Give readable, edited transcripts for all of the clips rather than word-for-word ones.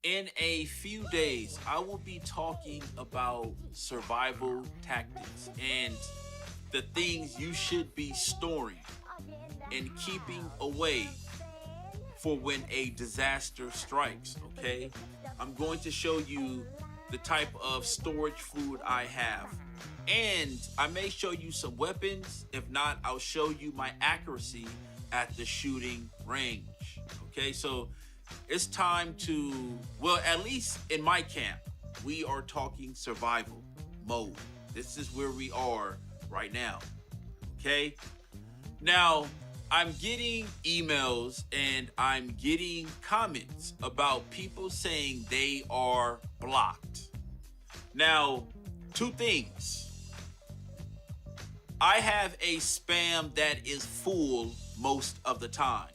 In a few days, I will be talking about survival tactics and the things you should be storing and keeping away for when a disaster strikes, okay? I'm going to show you the type of storage food I have. And I may show you some weapons. If not, I'll show you my accuracy at the shooting range. Okay, so it's time to, well, at least in my camp, we are talking survival mode. This is where we are right now. Okay, now I'm getting emails and I'm getting comments about people saying they are blocked. Now, two things. I have a spam that is full most of the time.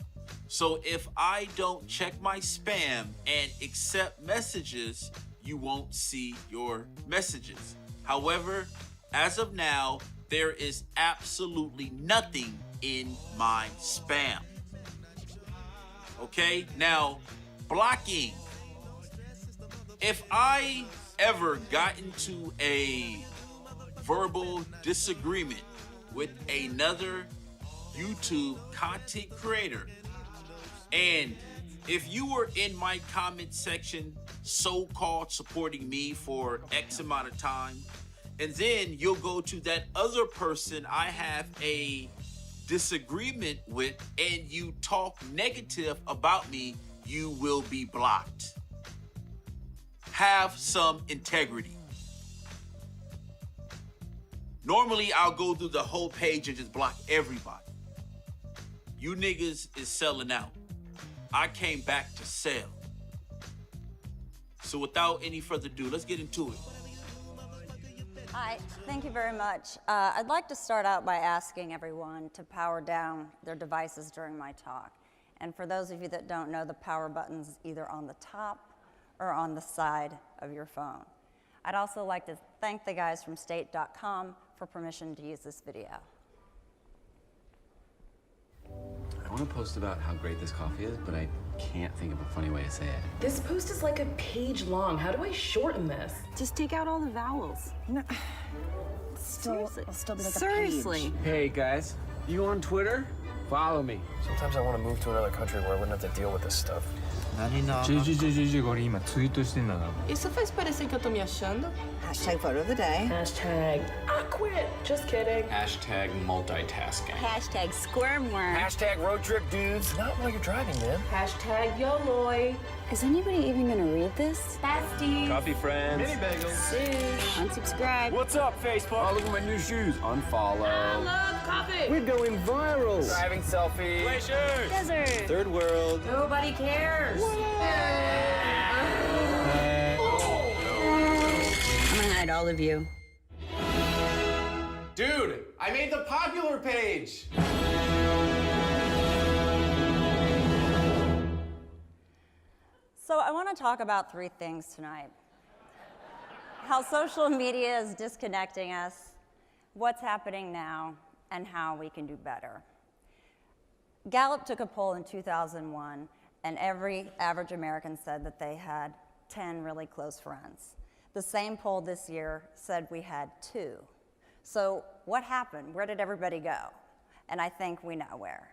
So if I don't check my spam and accept messages, you won't see your messages. However, as of now, there is absolutely nothing in my spam. Okay, now blocking. If I ever got into a verbal disagreement with another YouTube content creator, and if you were in my comment section so-called supporting me for X amount of time, and then you'll go to that other person I have a disagreement with and you talk negative about me, you will be blocked. Have some integrity. Normally, I'll go through the whole page and just block everybody. You niggas is selling out. I came back to sell. So without any further ado, let's get into it. Hi, thank you very much. I'd like to start out by asking everyone to power down their devices during my talk. And for those of you that don't know, the power button's either on the top or on the side of your phone. I'd also like to thank the guys from state.com for permission to use this video. I want to post about how great this coffee is, but I can't think of a funny way to say it. This post is like a page long. How do I shorten this? Just take out all the vowels. No. Seriously. It'll still be like Seriously. a page. Hey guys, you on Twitter? Follow me. Sometimes I want to move to another country where I wouldn't have to deal with this stuff. agora今ツイートしてんだな。 Isso faz parecer que eu tô me achando? Hashtag photo of the day. Hashtag I quit. Just kidding. Hashtag multitasking. Hashtag squirmworm. Hashtag road trip dudes. Not while you're driving, man. Hashtag YOLOI. Is anybody even gonna read this? Bestie. Coffee friends. Mini bagels. Unsubscribe. What's up, Facebook? Oh, look at my new shoes. Unfollow. I love coffee. We're going viral. Driving selfie. Glaciers. Desert. Third world. Nobody cares. I'm gonna hide all of you. Dude, I made the popular page. So I want to talk about three things tonight. How social media is disconnecting us, what's happening now, and how we can do better. Gallup took a poll in 2001, and every average American said that they had 10 really close friends. The same poll this year said we had 2. So what happened? Where did everybody go? And I think we know where.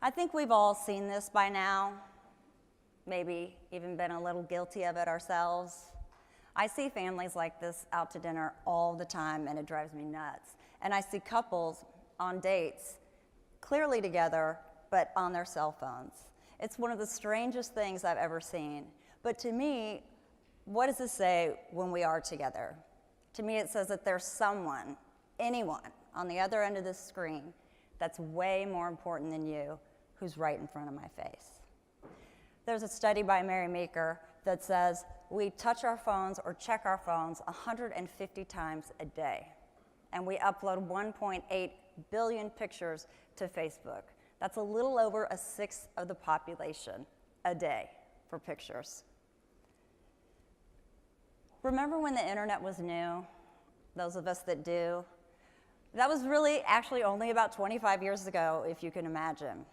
I think we've all seen this by now, maybe even been a little guilty of it ourselves. I see families like this out to dinner all the time, and it drives me nuts. And I see couples on dates, clearly together, but on their cell phones. It's one of the strangest things I've ever seen. But to me, what does this say when we are together? To me, it says that there's someone, anyone, on the other end of this screen that's way more important than you, who's right in front of my face. There's a study by Mary Meeker that says we touch our phones or check our phones 150 times a day. And we upload 1.8 billion pictures to Facebook. That's a little over a sixth of the population a day for pictures. Remember when the internet was new? Those of us that do. That was really actually only about 25 years ago, if you can imagine.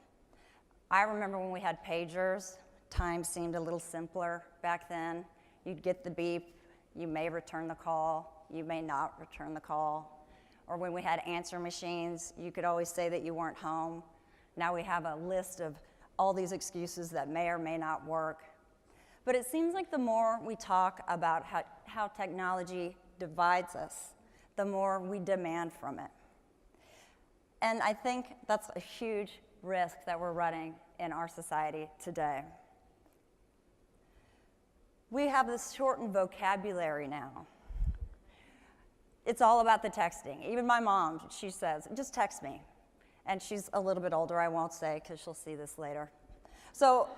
I remember when we had pagers, time seemed a little simpler back then. You'd get the beep, you may return the call, you may not return the call. Or when we had answer machines, you could always say that you weren't home. Now we have a list of all these excuses that may or may not work. But it seems like the more we talk about how technology divides us, the more we demand from it. And I think that's a huge risk that we're running in our society today. We have this shortened vocabulary now. It's all about the texting. Even my mom, she says, just text me. And she's a little bit older, I won't say, because she'll see this later. So,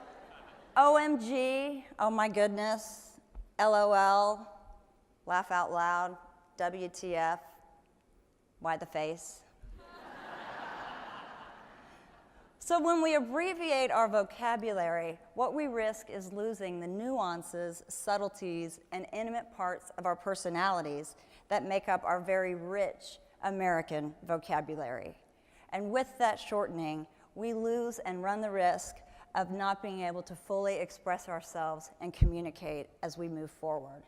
OMG, oh my goodness, LOL, laugh out loud, WTF, why the face? So when we abbreviate our vocabulary, what we risk is losing the nuances, subtleties, and intimate parts of our personalities that make up our very rich American vocabulary. And with that shortening, we lose and run the risk of not being able to fully express ourselves and communicate as we move forward.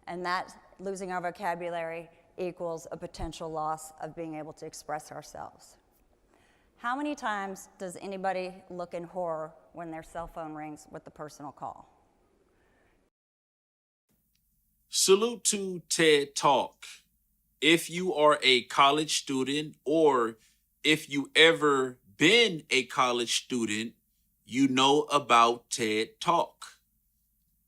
And that, losing our vocabulary, equals a potential loss of being able to express ourselves. How many times does anybody look in horror when their cell phone rings with the personal call? Salute to TED Talk. If you are a college student, or if you ever been a college student, you know about TED Talk.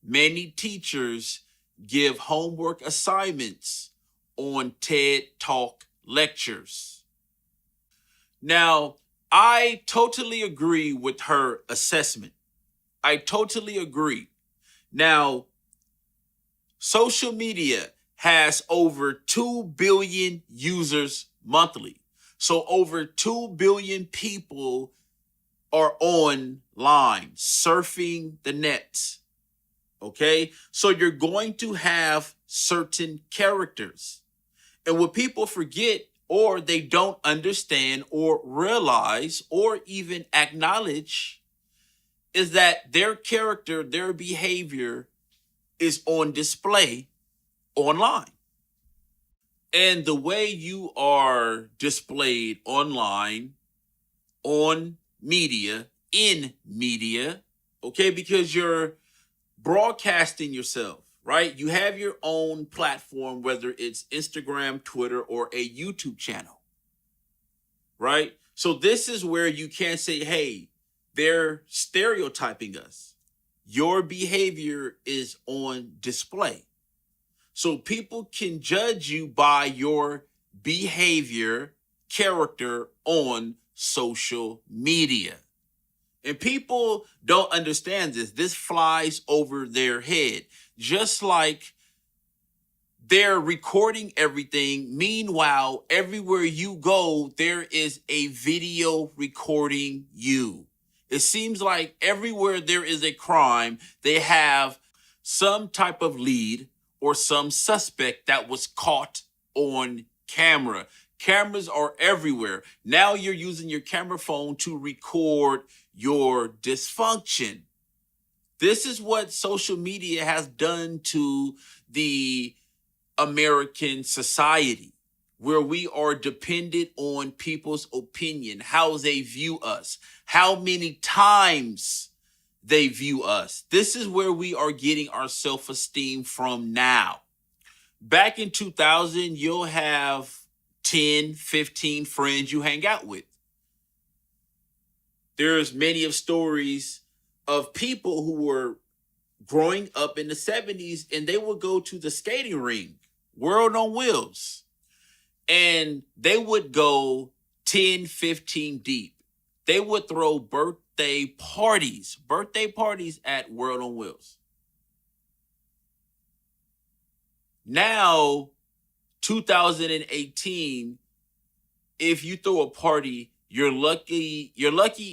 Many teachers give homework assignments on TED Talk lectures. Now, I totally agree with her assessment. I totally agree. Now, social media has over 2 billion users monthly. So over 2 billion people are online surfing the net. Okay? So you're going to have certain characters. And what people forget, or they don't understand or realize or even acknowledge, is that their character, their behavior is on display online. And the way you are displayed online, on media, in media, okay, because you're broadcasting yourself, right? You have your own platform, whether it's Instagram, Twitter, or a YouTube channel, right? So this is where you can't say, hey, they're stereotyping us. Your behavior is on display. So people can judge you by your behavior, character on social media. And people don't understand this. This flies over their head. Just like they're recording everything. Meanwhile, everywhere you go, there is a video recording you. It seems like everywhere there is a crime, they have some type of lead or some suspect that was caught on camera. Cameras are everywhere. Now you're using your camera phone to record your dysfunction. This is what social media has done to the American society, where we are dependent on people's opinion, how they view us, how many times they view us. This is where we are getting our self-esteem from now. Back in 2000, you'll have 10, 15 friends you hang out with. There's many of stories of people who were growing up in the 70s, and they would go to the skating rink, World on Wheels, and they would go 10, 15 deep. They would throw birthday parties at World on Wheels. Now, 2018, if you throw a party, you're lucky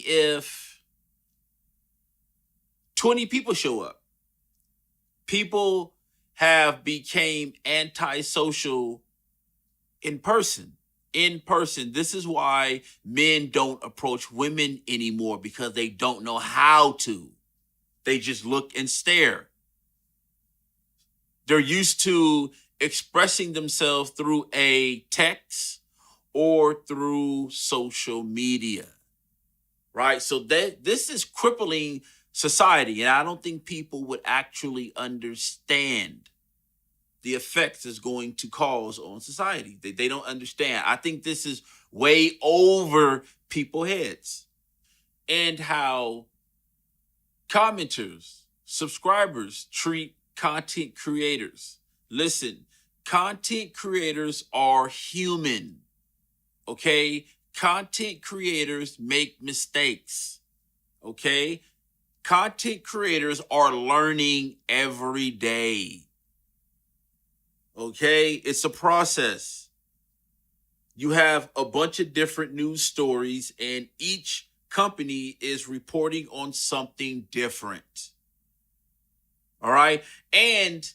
if 20 people show up. People have become antisocial in person. This is why men don't approach women anymore, because they don't know how to. They just look and stare. They're used to expressing themselves through a text or through social media, right? So this is crippling society, and I don't think people would actually understand the effects it's going to cause on society. They don't understand. I think this is way over people's heads, and how commenters, subscribers treat content creators. Listen, content creators are human, okay? Content creators make mistakes, okay? Content creators are learning every day, okay? It's a process. You have a bunch of different news stories, and each company is reporting on something different. All right. And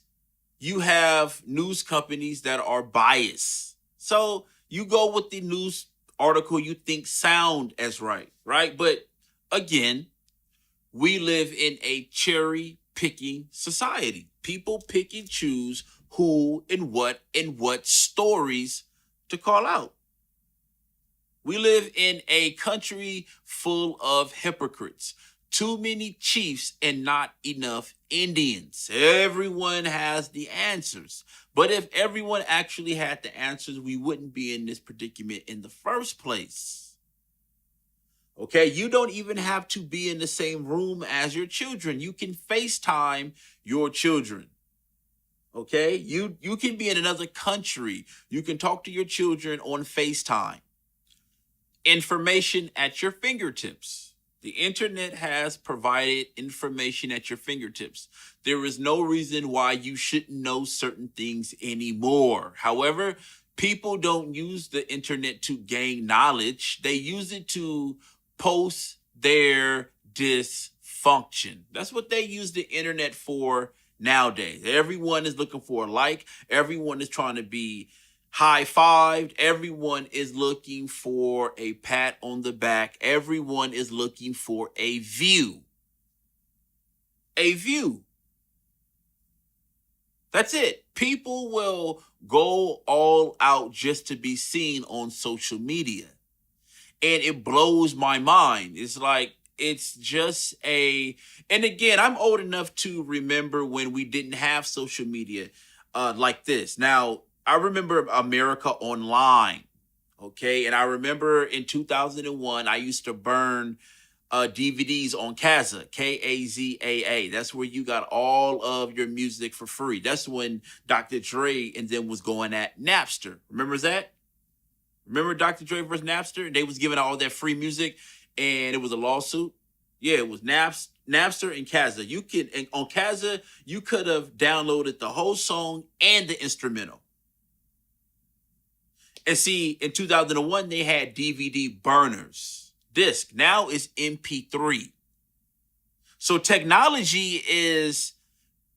you have news companies that are biased. So you go with the news article you think sound as right, right? But again, we live in a cherry picking society. People pick and choose who and what stories to call out. We live in a country full of hypocrites. Too many chiefs and not enough Indians. Everyone has the answers. But if everyone actually had the answers, we wouldn't be in this predicament in the first place. Okay, you don't even have to be in the same room as your children. You can FaceTime your children. Okay, you can be in another country. You can talk to your children on FaceTime. Information at your fingertips. The internet has provided information at your fingertips. There is no reason why you shouldn't know certain things anymore. However, people don't use the internet to gain knowledge. They use it to post their dysfunction. That's what they use the internet for nowadays. Everyone is looking for a like. Everyone is trying to be high-fived. Everyone is looking for a pat on the back. Everyone is looking for a view. A view. That's it. People will go all out just to be seen on social media. And it blows my mind. It's like, it's just and again, I'm old enough to remember when we didn't have social media like this. Now, I remember America Online, okay? And I remember in 2001, I used to burn DVDs on Kazaa, K-A-Z-A-A. That's where you got all of your music for free. That's when Dr. Dre and them was going at Napster. Remember that? Remember Dr. Dre versus Napster? And they was giving all that free music, and it was a lawsuit. Yeah, it was Napster and Kazaa. And on Kazaa, you could have downloaded the whole song and the instrumental. And see, in 2001, they had DVD burners. Disc. Now it's MP3. So technology is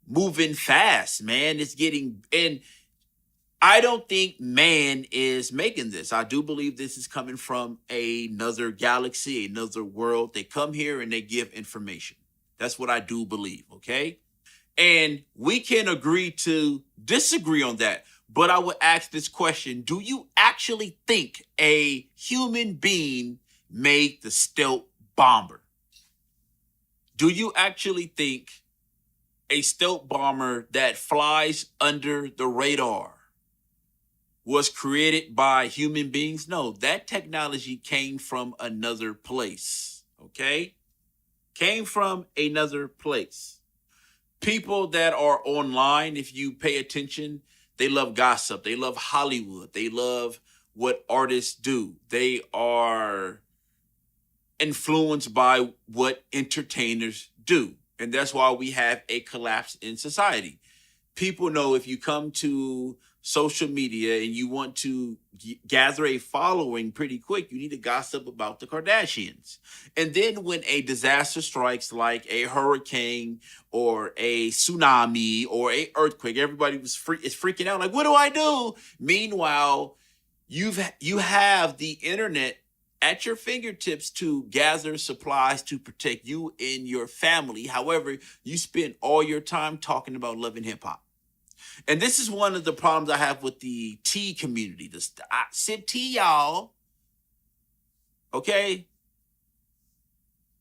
moving fast, man. It's getting, and I don't think man is making this. I do believe this is coming from another galaxy, another world. They come here and they give information. That's what I do believe, okay? And we can agree to disagree on that. But I would ask this question. Do you actually think a human being made the stealth bomber? Do you actually think a stealth bomber that flies under the radar was created by human beings? No, that technology came from another place, okay? Came from another place. People that are online, if you pay attention, they love gossip. They love Hollywood. They love what artists do. They are influenced by what entertainers do. And that's why we have a collapse in society. People know if you come to social media and you want to gather a following pretty quick, you need to gossip about the Kardashians. And then when a disaster strikes, like a hurricane or a tsunami or a earthquake, everybody is freaking out. Like, what do I do? Meanwhile, you have the internet at your fingertips to gather supplies to protect you and your family. However, you spend all your time talking about love and hip hop. And this is one of the problems I have with the tea community. I sip tea, y'all. Okay?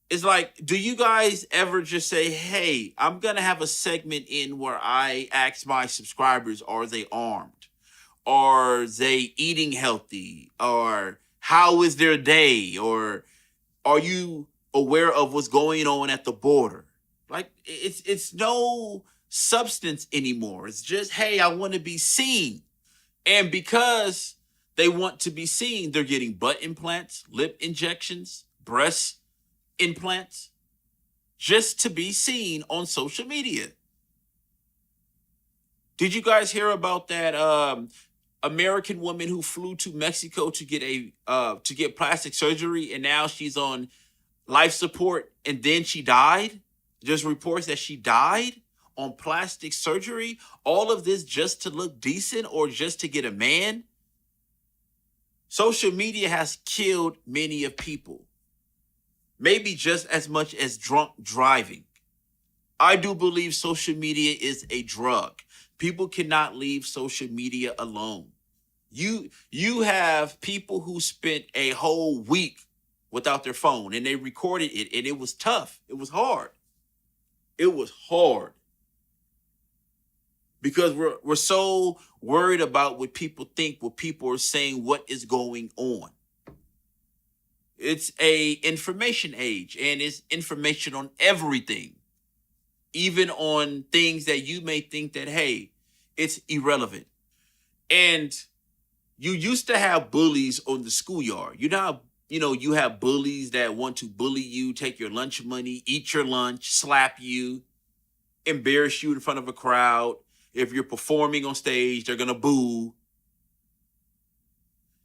It's like, do you guys ever just say, hey, I'm going to have a segment in where I ask my subscribers, are they armed? Are they eating healthy? Or how is their day? Or are you aware of what's going on at the border? Like, it's no substance anymore. It's just, hey, I want to be seen. And because they want to be seen, they're getting butt implants, lip injections, breast implants, just to be seen on social media. Did you guys hear about that American woman who flew to Mexico to get plastic surgery, and now she's on life support, and then she died? Just reports that she died on plastic surgery. All of this just to look decent or just to get a man. Social media has killed many of people. Maybe just as much as drunk driving. I do believe social media is a drug. People cannot leave social media alone. You have people who spent a whole week without their phone, and they recorded it, and it was tough. It was hard. It was hard. Because we're so worried about what people think, what people are saying, what is going on. It's a information age, and it's information on everything. Even on things that you may think that, hey, it's irrelevant. And you used to have bullies on the schoolyard. You have bullies that want to bully you, take your lunch money, eat your lunch, slap you, embarrass you in front of a crowd. If you're performing on stage, they're going to boo.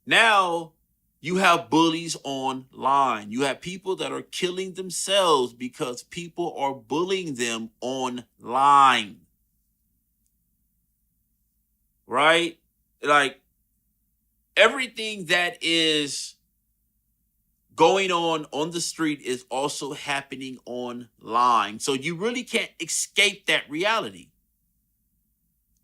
Now, you have bullies online. You have people that are killing themselves because people are bullying them online. Right? Like, everything that is going on the street is also happening online. So you really can't escape that reality.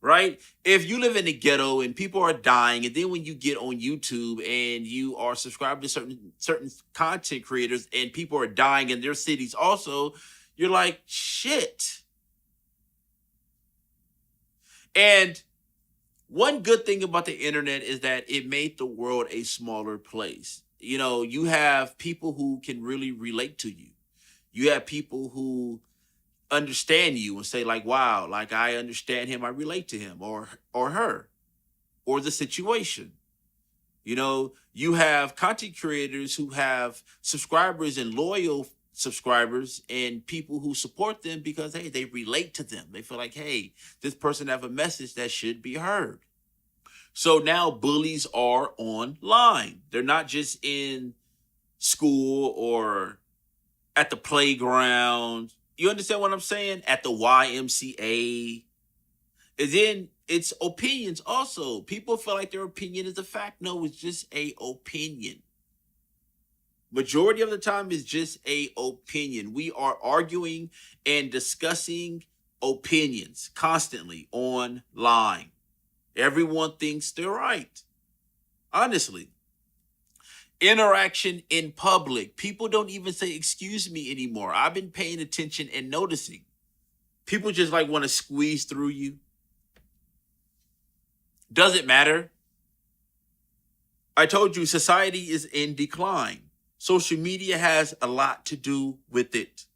Right? If you live in the ghetto and people are dying, and then when you get on YouTube and you are subscribed to certain content creators and people are dying in their cities also, you're like, shit. And one good thing about the internet is that it made the world a smaller place. You have people who can really relate to you. You have people who understand you and say, like, wow, like, I understand him, I relate to him or her or the situation. You have content creators who have subscribers and loyal subscribers and people who support them because, hey, they relate to them. They feel like, hey, this person have a message that should be heard. So now bullies are online. They're not just in school or at the playground. You understand what I'm saying? At the YMCA. And then it's opinions also. People feel like their opinion is a fact. No, it's just a opinion. Majority of the time is just a opinion. We are arguing and discussing opinions constantly online. Everyone thinks they're right. Honestly. Interaction in public. People don't even say excuse me anymore. I've been paying attention and noticing. People just like want to squeeze through you. Doesn't matter. I told you society is in decline. Social media has a lot to do with it.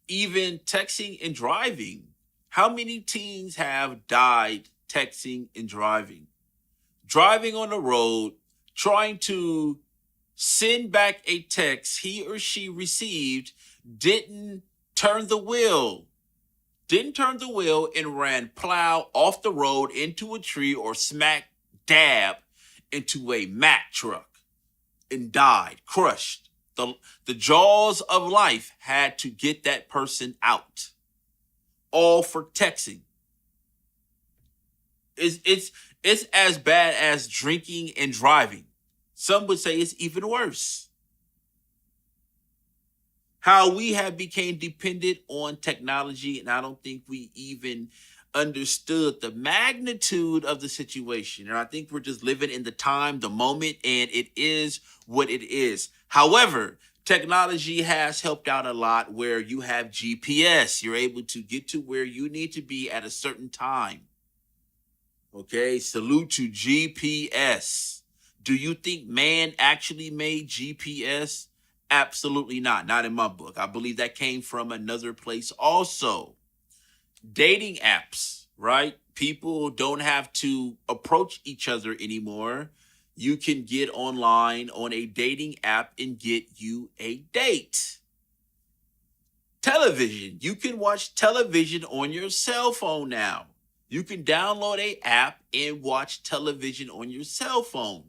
Even texting and driving. How many teens have died texting and driving? Driving on the road, trying to send back a text he or she received, didn't turn the wheel and ran plow off the road into a tree or smack dab into a Mack truck and died, crushed. The jaws of life had to get that person out. All for texting. It's as bad as drinking and driving. Some would say it's even worse. how we have become dependent on technology, and I don't think we even understood the magnitude of the situation. And I think we're just living in the time, the moment, and it is what it is. However, technology has helped out a lot where you have GPS. You're able to get to where you need to be at a certain time. Okay, salute to GPS. Do you think man actually made GPS? Absolutely not. Not in my book. I believe that came from another place also. Dating apps, right? People don't have to approach each other anymore. You can get online on a dating app and get you a date. Television. You can watch television on your cell phone now. You can download an app and watch television on your cell phone.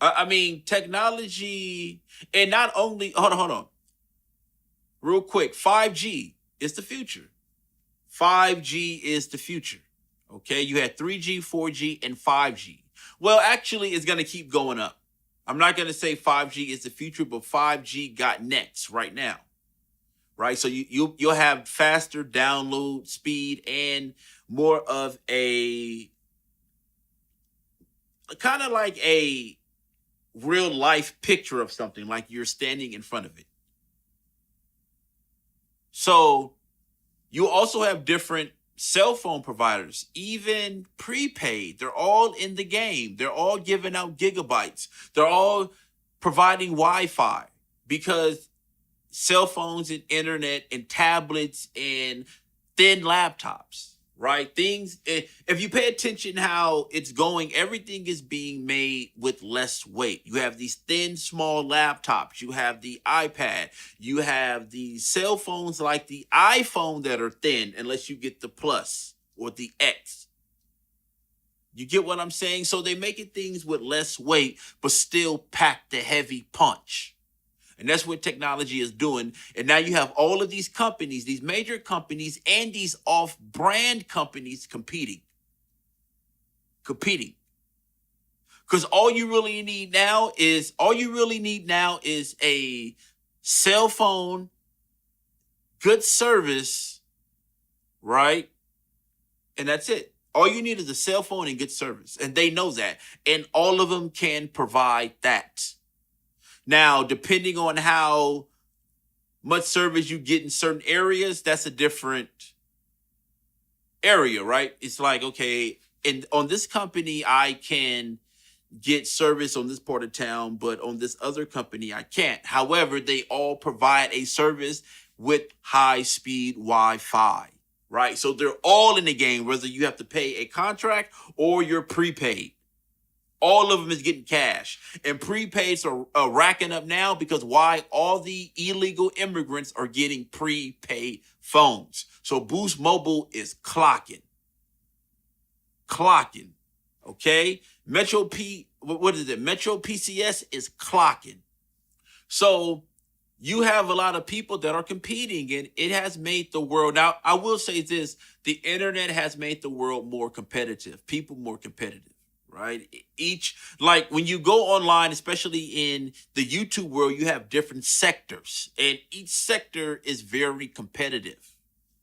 I mean, technology, and not only, hold on. Real quick, 5G is the future. 5G is the future. Okay, you had 3G, 4G, and 5G. Well, actually, it's going to keep going up. I'm not going to say 5G is the future, but 5G got next right now. Right? So you'll have faster download speed and more of a kind of like a real life picture of something, like you're standing in front of it. So you also have different cell phone providers, even prepaid. They're all in the game. They're all giving out gigabytes. They're all providing Wi-Fi because cell phones and internet and tablets and thin laptops, right? Things, if you pay attention how it's going, everything is being made with less weight. You have these thin, small laptops. You have the iPad. You have the cell phones like the iPhone that are thin, unless you get the Plus or the X. You get what I'm saying? So they making things with less weight, but still pack the heavy punch. And that's what technology is doing. And now you have all of these companies, these major companies, and these off-brand companies competing. Because all you really need now is a cell phone, good service, right? And that's it. All you need is a cell phone and good service. And they know that. And all of them can provide that. Now, depending on how much service you get in certain areas, that's a different area, right? It's like, okay, and on this company, I can get service on this part of town, but on this other company, I can't. However, they all provide a service with high-speed Wi-Fi, right? So they're all in the game, whether you have to pay a contract or you're prepaid. All of them is getting cash. And prepaids are racking up now because why? All the illegal immigrants are getting prepaid phones. So Boost Mobile is clocking. Okay? Metro PCS is clocking. So you have a lot of people that are competing, and it has made the world. Now, I will say this. The internet has made the world more competitive. People more competitive. Right? Like when you go online, especially in the YouTube world, you have different sectors, and each sector is very competitive.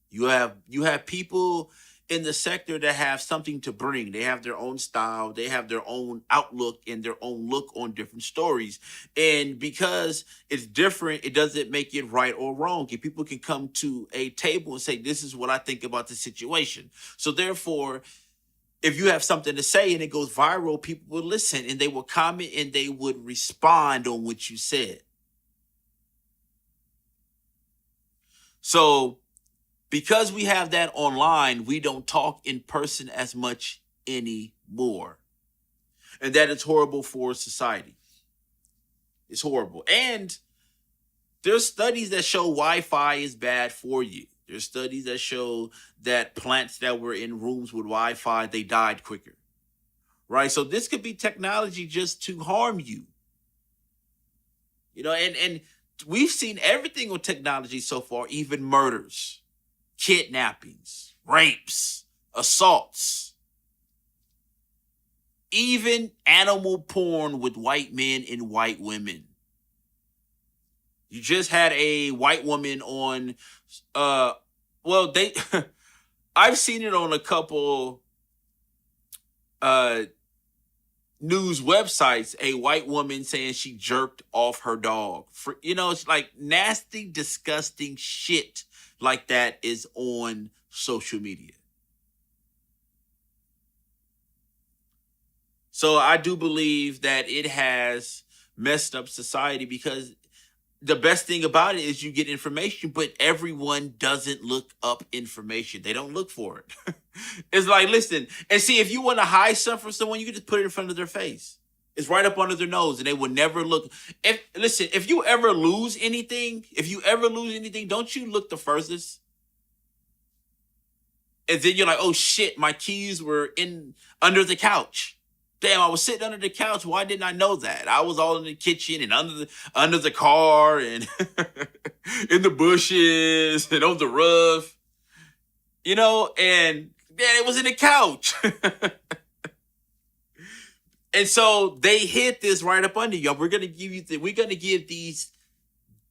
You have people in the sector that have something to bring. They have their own style, they have their own outlook and their own look on different stories. And because it's different, it doesn't make it right or wrong. And people can come to a table and say, this is what I think about the situation. So therefore, if you have something to say and it goes viral, people will listen and they will comment and they would respond on what you said. So because we have that online, we don't talk in person as much anymore. And that is horrible for society. It's horrible. And there's studies that show Wi-Fi is bad for you. There's studies that show that plants that were in rooms with Wi-Fi, they died quicker, right? So this could be technology just to harm you. You know, and we've seen everything on technology so far, even murders, kidnappings, rapes, assaults, even animal porn with white men and white women. You just had a white woman on, well, they, I've seen it on a couple news websites, a white woman saying she jerked off her dog. For, you know, it's like nasty, disgusting shit like that is on social media. So I do believe that it has messed up society, because the best thing about it is you get information, but everyone doesn't look up information. They don't look for it. It's like, listen, and see, if you want to hide something from someone, you can just put it in front of their face. It's right up under their nose, and they will never look. If you ever lose anything, don't you look the furthest? And then you're like, oh shit, my keys were under the couch. Damn, I was sitting under the couch. Why didn't I know that? I was all in the kitchen and under the car and in the bushes and on the roof. You know, and man, it was in the couch. And so they hid this right up under you. We're gonna give these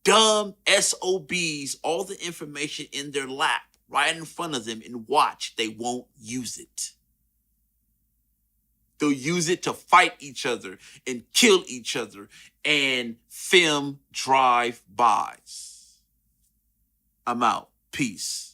dumb SOBs all the information in their lap, right in front of them, and watch. They won't use it. They'll use it to fight each other and kill each other and film drive-bys. I'm out. Peace.